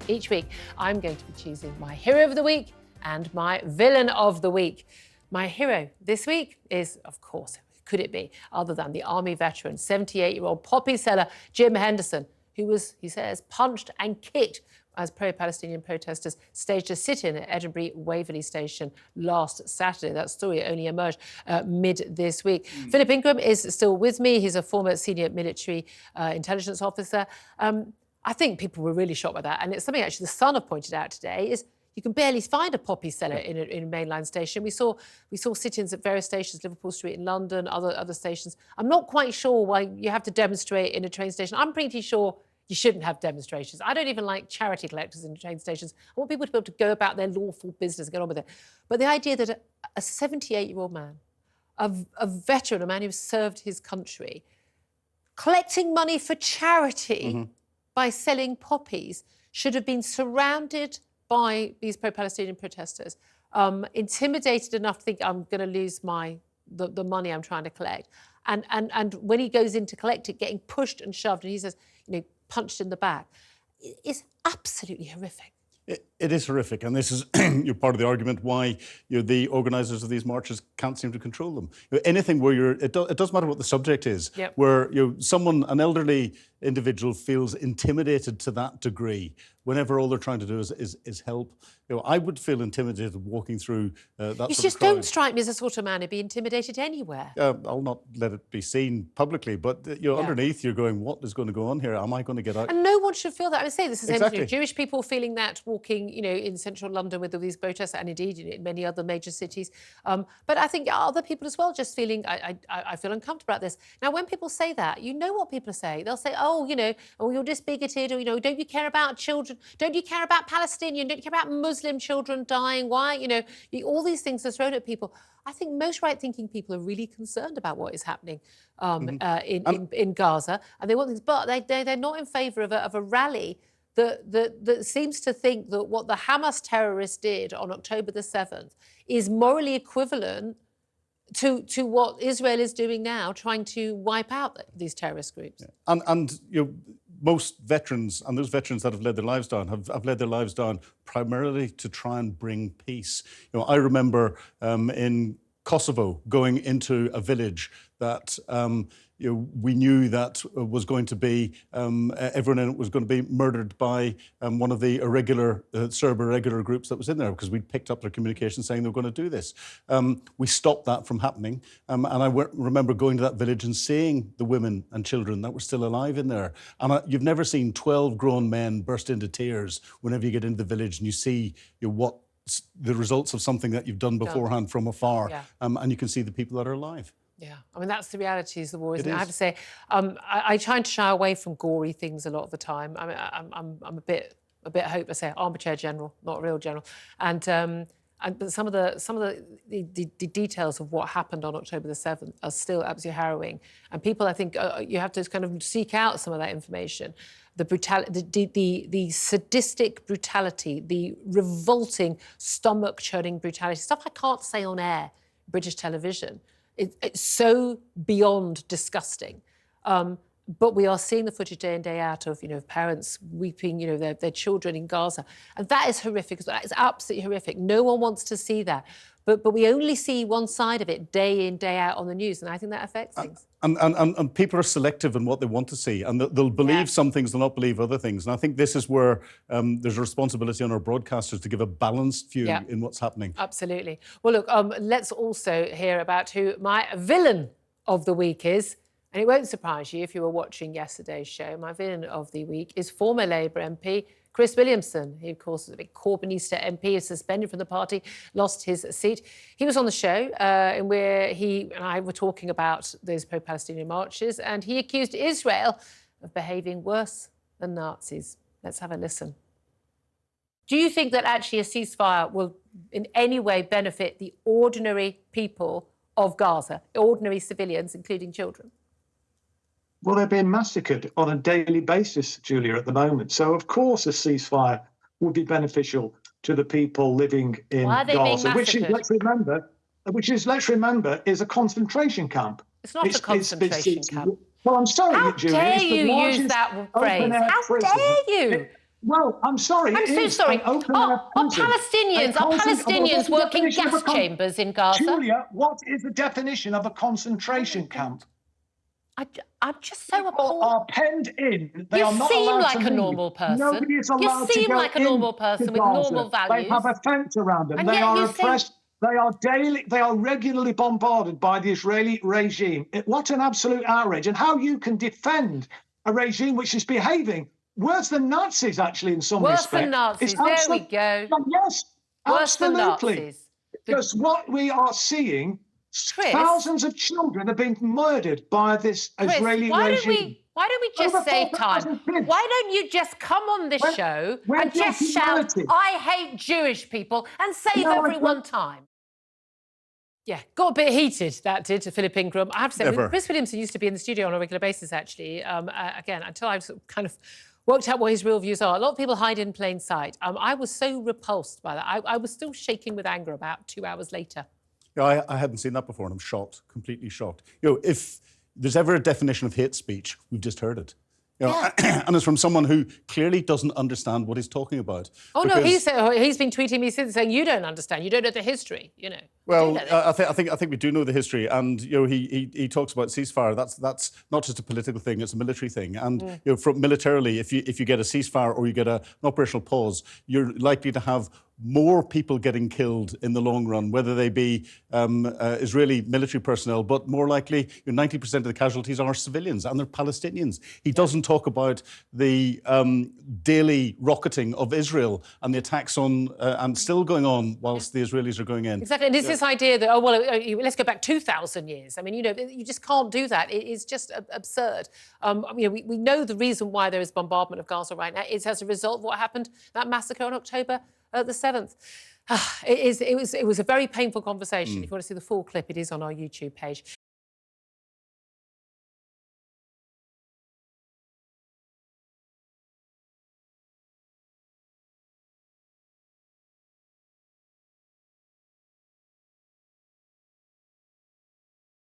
Each week, I'm going to be choosing my hero of the week and my villain of the week. My hero this week is, of course, could it be other than the Army veteran, 78-year-old poppy seller Jim Henderson, who was, he says, punched and kicked as pro-Palestinian protesters staged a sit-in at Edinburgh Waverley Station last Saturday. That story only emerged mid this week. Philip Ingram is still with me. He's a former senior military intelligence officer. I think people were really shocked by that. And it's something actually the Sun have pointed out today is you can barely find a poppy seller in a mainline station. We saw sit-ins at various stations, Liverpool Street in London, other stations. I'm not quite sure why you have to demonstrate in a train station. I'm pretty sure you shouldn't have demonstrations. I don't even like charity collectors in train stations. I want people to be able to go about their lawful business and get on with it. But the idea that a 78-year-old man, a veteran, a man who served his country, collecting money for charity by selling poppies, should have been surrounded by these pro-Palestinian protesters, intimidated enough to think I'm going to lose the money I'm trying to collect. And when he goes in to collect it, getting pushed and shoved, and he says, punched in the back. It's absolutely horrific. It is horrific, and this is part of the argument why the organisers of these marches can't seem to control them. Anything where it doesn't matter what the subject is, where an elderly individual feels intimidated to that degree, whenever all they're trying to do is help. I would feel intimidated walking through that sort of crowd. You just don't strike me as a sort of man who'd be intimidated anywhere. I'll not let it be seen publicly, but underneath you're going, what is going to go on here? Am I going to get out? And no one should feel that. I would say this is exactly. Jewish people feeling that walking, in central London with all these protests, and indeed in many other major cities. But I think other people as well just feeling, I feel uncomfortable about this. Now, when people say that, you know what people say. They'll say, oh, you're just bigoted, or, don't you care about children? Don't you care about Palestinian? Don't you care about Muslim children dying? Why? All these things are thrown at people. I think most right-thinking people are really concerned about what is happening in Gaza, and they want things, but they're not in favour of a rally that seems to think that what the Hamas terrorists did on October the 7th is morally equivalent to what Israel is doing now, trying to wipe out these terrorist groups. Yeah. And most veterans, and those veterans that have laid their lives down, have laid their lives down primarily to try and bring peace. I remember in Kosovo going into a village that we knew that was going to be, everyone in it was going to be murdered by one of the Serb irregular groups that was in there, because we'd picked up their communication saying they were going to do this. We stopped that from happening. And I remember going to that village and seeing the women and children that were still alive in there. And you've never seen 12 grown men burst into tears whenever you get into the village and you see what the results of something that you've done beforehand from afar. And you can see the people that are alive. Yeah, I mean, that's the realities of the war, isn't it? I have to say, I try to shy away from gory things a lot of the time. I mean, I'm a bit I say armchair general, not a real general. But some of the details of what happened on October the 7th are still absolutely harrowing. And people, I think, you have to kind of seek out some of that information. The brutality, the sadistic brutality, the revolting, stomach-churning brutality, stuff I can't say on air, British television. It's so beyond disgusting. But we are seeing the footage day in, day out of, parents weeping, their children in Gaza. And that is horrific. That is absolutely horrific. No one wants to see that. But we only see one side of it day in, day out on the news. And I think that affects things. And people are selective in what they want to see. And they'll believe some things, they'll not believe other things. And I think this is where there's a responsibility on our broadcasters to give a balanced view in what's happening. Absolutely. Well, look, let's also hear about who my villain of the week is. And it won't surprise you if you were watching yesterday's show. My villain of the week is former Labour MP Chris Williamson. He, of course, is a big Corbynista MP, is suspended from the party, lost his seat. He was on the show where he and I were talking about those pro-Palestinian marches, and he accused Israel of behaving worse than Nazis. Let's have a listen. Do you think that actually a ceasefire will in any way benefit the ordinary people of Gaza, ordinary civilians, including children? Well, they're being massacred on a daily basis, Julia, at the moment. So, of course, a ceasefire would be beneficial to the people living in Gaza, which is, let's remember, is a concentration camp. It's not a concentration camp. Well, I'm sorry, How Julia. dare you use that phrase? How dare you? Well, I'm sorry. I'm so sorry. Are Palestinians working gas chambers in Gaza? Julia, what is the definition of a concentration camp? I'm just so appalled. People are penned in. They are not allowed to leave. You seem like a normal person. Nobody is allowed to go. You seem like a normal person with normal values. They have a fence around them. And they are oppressed. Seem... They are regularly bombarded by the Israeli regime. What an absolute outrage! And how you can defend a regime which is behaving worse than Nazis, actually, in some respects. Worse than Nazis. There we go. Yes, worse absolutely. Than Nazis. Because what we are seeing. Chris, thousands of children have been murdered by this Israeli regime. Why don't we just save time? Why don't you just come on this show and just shout, I hate Jewish people, and save everyone time? Yeah, got a bit heated, that did, to Philip Ingram. I have to say, Chris Williamson used to be in the studio on a regular basis, actually. Again, until I sort of kind of worked out what his real views are. A lot of people hide in plain sight. I was so repulsed by that. I was still shaking with anger about 2 hours later. Yeah, I hadn't seen that before, and I'm shocked, completely shocked. You know, if there's ever a definition of hate speech, we've just heard it. You know, and it's from someone who clearly doesn't understand what he's talking about. Oh no, he's been tweeting me since saying you don't understand, you don't know the history. You know. Well, I think we do know the history, and you know he talks about ceasefire. That's not just a political thing; it's a military thing. And you know, from militarily, if you get a ceasefire or you get an operational pause, you're likely to have more people getting killed in the long run, whether they be Israeli military personnel, but more likely 90% of the casualties are civilians, and they're Palestinians. He doesn't talk about the daily rocketing of Israel and the attacks on, and still going on whilst the Israelis are going in. Exactly, and it's this idea that, oh, well, let's go back 2,000 years. I mean, you know, you just can't do that. It is just absurd. You know, we know the reason why there is bombardment of Gaza right now is as a result of what happened, that massacre on October the 7th. It was a very painful conversation. If you want to see the full clip, it is on our YouTube page.